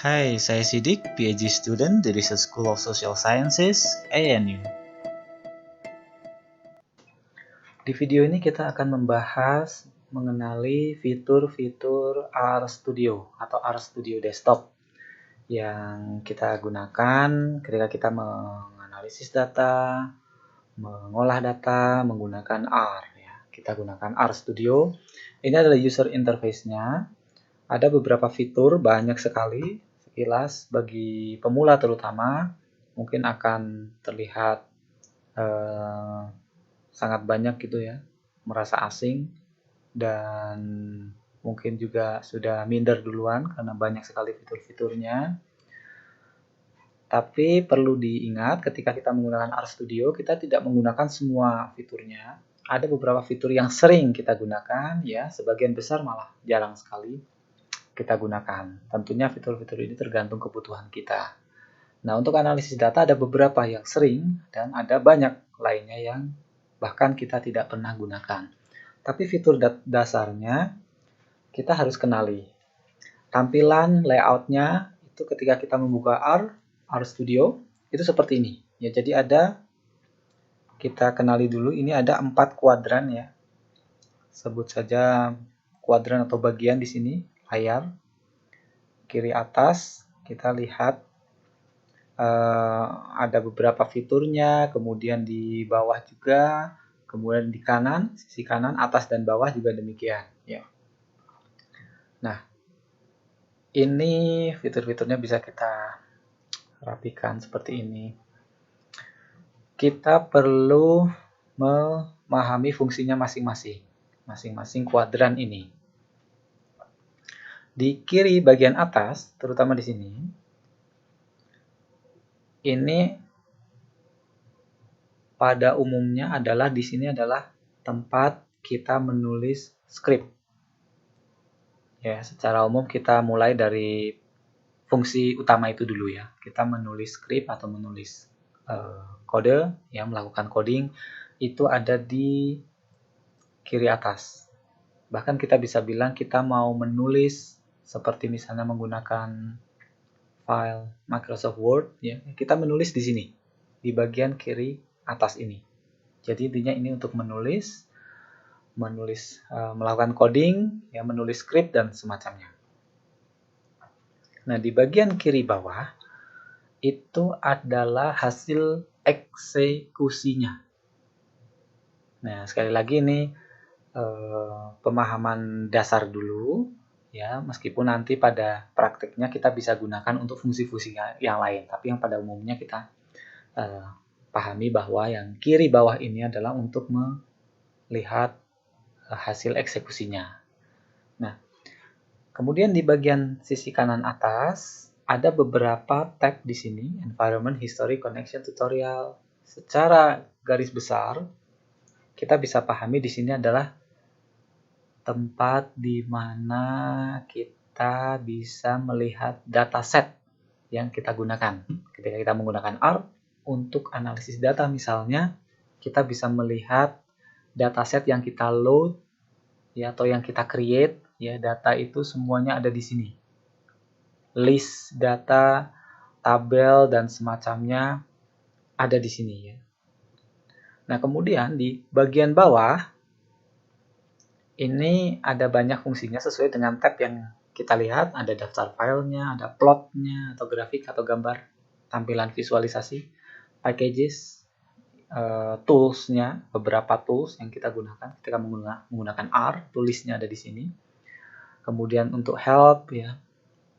Hai, saya Sidik, PhD student di Research School of Social Sciences, ANU. Di video ini kita akan membahas mengenali fitur-fitur R Studio atau R Studio Desktop yang kita gunakan ketika kita menganalisis data, mengolah data menggunakan R. Ya. Kita gunakan R Studio. Ini adalah user interface-nya. Ada beberapa fitur, banyak sekali. Sekilas bagi pemula terutama mungkin akan terlihat sangat banyak gitu ya, merasa asing dan mungkin juga sudah minder duluan karena banyak sekali fitur-fiturnya. Tapi perlu diingat ketika kita menggunakan R Studio, kita tidak menggunakan semua fiturnya. Ada beberapa fitur yang sering kita gunakan ya, sebagian besar malah jarang sekali kita gunakan. Tentunya fitur-fitur ini tergantung kebutuhan kita. Nah, untuk analisis data ada beberapa yang sering dan ada banyak lainnya yang bahkan kita tidak pernah gunakan. Tapi fitur dasarnya kita harus kenali. Tampilan layoutnya itu ketika kita membuka R Studio itu seperti ini. Ya, jadi kita kenali dulu, ini ada 4 kuadran ya. Sebut saja kuadran atau bagian di sini, layar. Kiri atas kita lihat ada beberapa fiturnya, kemudian di bawah juga, kemudian di kanan, sisi kanan, atas dan bawah juga demikian. Ya. Nah, ini fitur-fiturnya bisa kita rapikan seperti ini. Kita perlu memahami fungsinya masing-masing kuadran ini. Di kiri bagian atas, terutama di sini, ini pada umumnya adalah di sini adalah tempat kita menulis skrip. Ya, secara umum kita mulai dari fungsi utama itu dulu ya. Kita menulis skrip atau menulis kode, ya, melakukan coding itu ada di kiri atas. Bahkan kita bisa bilang kita mau menulis seperti misalnya menggunakan file Microsoft Word, ya, kita menulis di sini di bagian kiri atas ini. Jadi intinya ini untuk menulis, melakukan coding, ya, menulis skrip dan semacamnya. Nah, di bagian kiri bawah itu adalah hasil eksekusinya. Nah, sekali lagi ini pemahaman dasar dulu, ya, meskipun nanti pada praktiknya kita bisa gunakan untuk fungsi-fungsi yang lain, tapi yang pada umumnya kita pahami bahwa yang kiri bawah ini adalah untuk melihat hasil eksekusinya. Nah, kemudian di bagian sisi kanan atas ada beberapa tab di sini, Environment, History, Connection, Tutorial. Secara garis besar kita bisa pahami di sini adalah tempat di mana kita bisa melihat dataset yang kita gunakan. Ketika kita menggunakan R untuk analisis data misalnya, kita bisa melihat dataset yang kita load, ya, atau yang kita create, ya, data itu semuanya ada di sini. List data, tabel dan semacamnya ada di sini ya. Nah, kemudian di bagian bawah ini ada banyak fungsinya sesuai dengan tab yang kita lihat, ada daftar filenya, ada plotnya, atau grafik atau gambar, tampilan visualisasi, packages, tools-nya, beberapa tools yang kita gunakan ketika menggunakan R, tulisnya ada di sini. Kemudian untuk help, ya,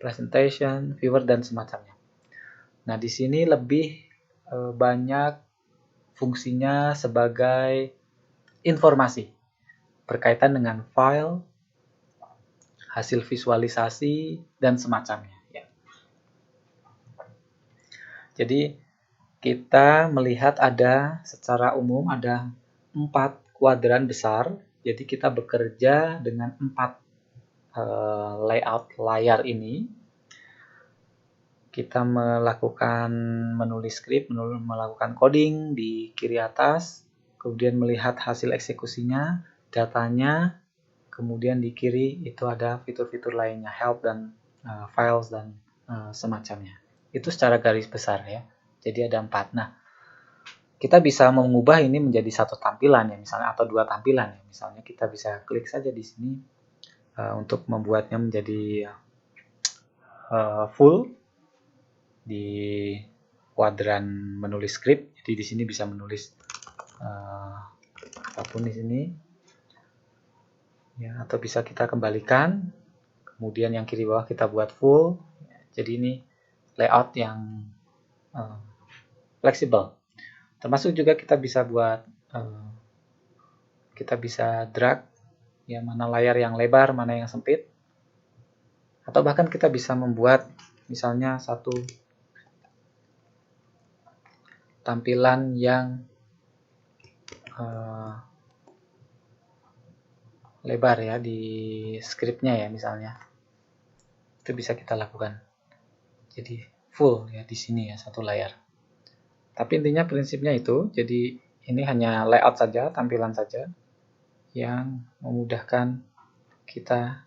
presentation, viewer dan semacamnya. Nah, di sini lebih banyak fungsinya sebagai informasi berkaitan dengan file, hasil visualisasi dan semacamnya. Ya. Jadi kita melihat ada secara umum ada 4 kuadran besar. Jadi kita bekerja dengan 4 layout layar ini. Kita melakukan menulis skrip, melakukan coding di kiri atas, kemudian melihat hasil eksekusinya, datanya, kemudian di kiri itu ada fitur-fitur lainnya, help dan files dan semacamnya. Itu secara garis besar ya. Jadi ada 4. Nah, kita bisa mengubah ini menjadi satu tampilan ya, misalnya, atau 2 tampilan ya. Misalnya kita bisa klik saja di sini untuk membuatnya menjadi full di kuadran menulis skrip. Jadi di sini bisa menulis apapun di sini. Ya, atau bisa kita kembalikan. Kemudian yang kiri bawah kita buat full. Jadi ini layout yang fleksibel. Termasuk juga kita bisa buat kita bisa drag ya, mana layar yang lebar, mana yang sempit. Atau bahkan kita bisa membuat misalnya satu tampilan yang lebar ya di scriptnya ya misalnya. Itu bisa kita lakukan. Jadi full ya di sini ya, satu layar. Tapi intinya prinsipnya itu, jadi ini hanya layout saja, tampilan saja yang memudahkan kita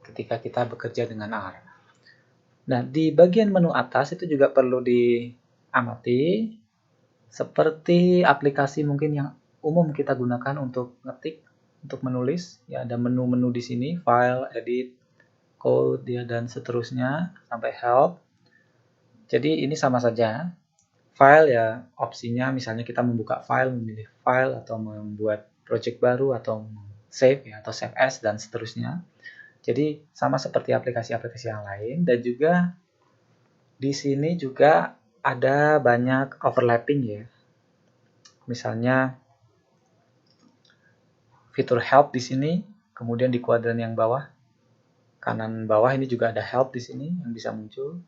ketika kita bekerja dengan R. Nah, di bagian menu atas itu juga perlu diamati, seperti aplikasi mungkin yang umum kita gunakan untuk ngetik, untuk menulis, ya ada menu-menu di sini, file, edit, code, ya, dan seterusnya, sampai help. Jadi ini sama saja. File ya opsinya, misalnya kita membuka file, memilih file, atau membuat project baru, atau save ya, atau save as, dan seterusnya. Jadi sama seperti aplikasi-aplikasi yang lain. Dan juga di sini juga ada banyak overlapping ya. Misalnya fitur help di sini, kemudian di kuadran yang bawah, kanan bawah ini juga ada help di sini yang bisa muncul.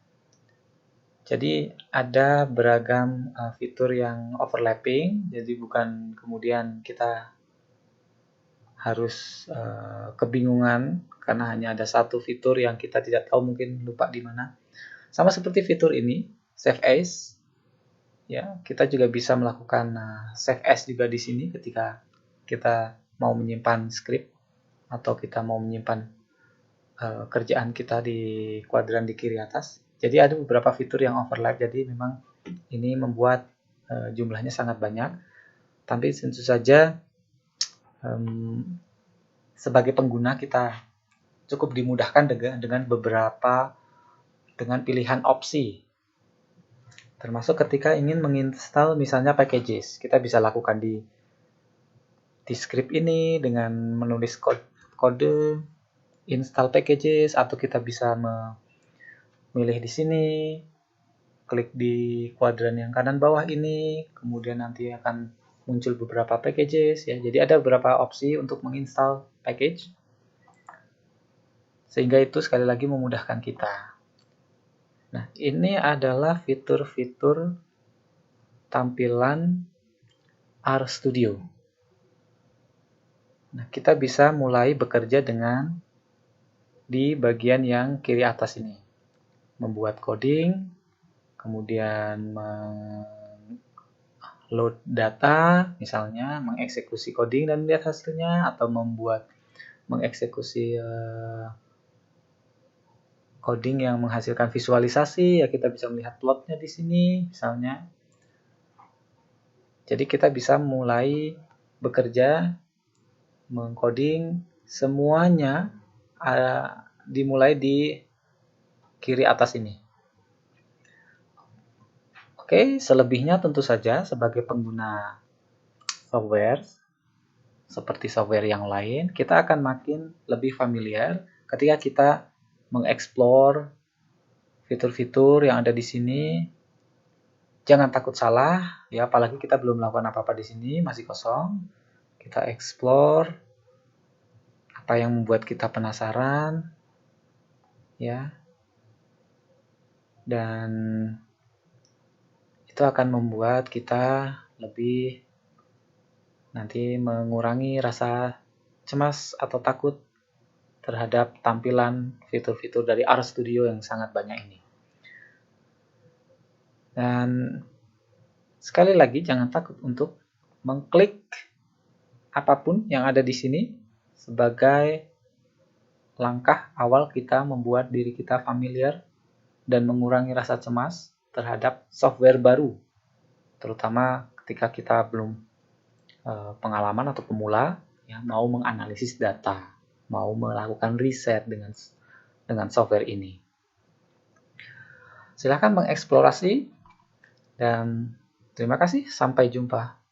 Jadi ada beragam fitur yang overlapping, jadi bukan kemudian kita harus kebingungan karena hanya ada satu fitur yang kita tidak tahu, mungkin lupa di mana. Sama seperti fitur ini, save as, ya kita juga bisa melakukan save as juga di sini ketika kita mau menyimpan skrip atau kita mau menyimpan kerjaan kita di kuadran di kiri atas. Jadi ada beberapa fitur yang overlap, jadi memang ini membuat jumlahnya sangat banyak. Tapi tentu saja sebagai pengguna kita cukup dimudahkan dengan pilihan opsi. Termasuk ketika ingin menginstal misalnya packages, kita bisa lakukan di script ini dengan menulis kode install packages, atau kita bisa memilih di sini, klik di kuadran yang kanan bawah ini, kemudian nanti akan muncul beberapa packages ya. Jadi ada beberapa opsi untuk menginstal package, sehingga itu sekali lagi memudahkan kita. Nah, ini adalah fitur-fitur tampilan RStudio. Nah, kita bisa mulai bekerja dengan di bagian yang kiri atas ini. Membuat coding, kemudian load data, misalnya mengeksekusi coding dan melihat hasilnya, atau mengeksekusi coding yang menghasilkan visualisasi, ya kita bisa melihat plotnya di sini misalnya. Jadi kita bisa mulai bekerja mengcoding, semuanya dimulai di kiri atas ini. Oke, selebihnya tentu saja sebagai pengguna software seperti software yang lain, kita akan makin lebih familiar ketika kita mengeksplor fitur-fitur yang ada di sini. Jangan takut salah, ya, apalagi kita belum melakukan apa-apa di sini, masih kosong. Kita explore apa yang membuat kita penasaran, ya. Dan itu akan membuat kita lebih nanti mengurangi rasa cemas atau takut terhadap tampilan fitur-fitur dari RStudio yang sangat banyak ini. Dan sekali lagi jangan takut untuk mengklik apapun yang ada di sini sebagai langkah awal kita membuat diri kita familiar dan mengurangi rasa cemas terhadap software baru, terutama ketika kita belum pengalaman atau pemula, ya, mau menganalisis data, mau melakukan riset dengan software ini. Silakan mengeksplorasi dan terima kasih, sampai jumpa.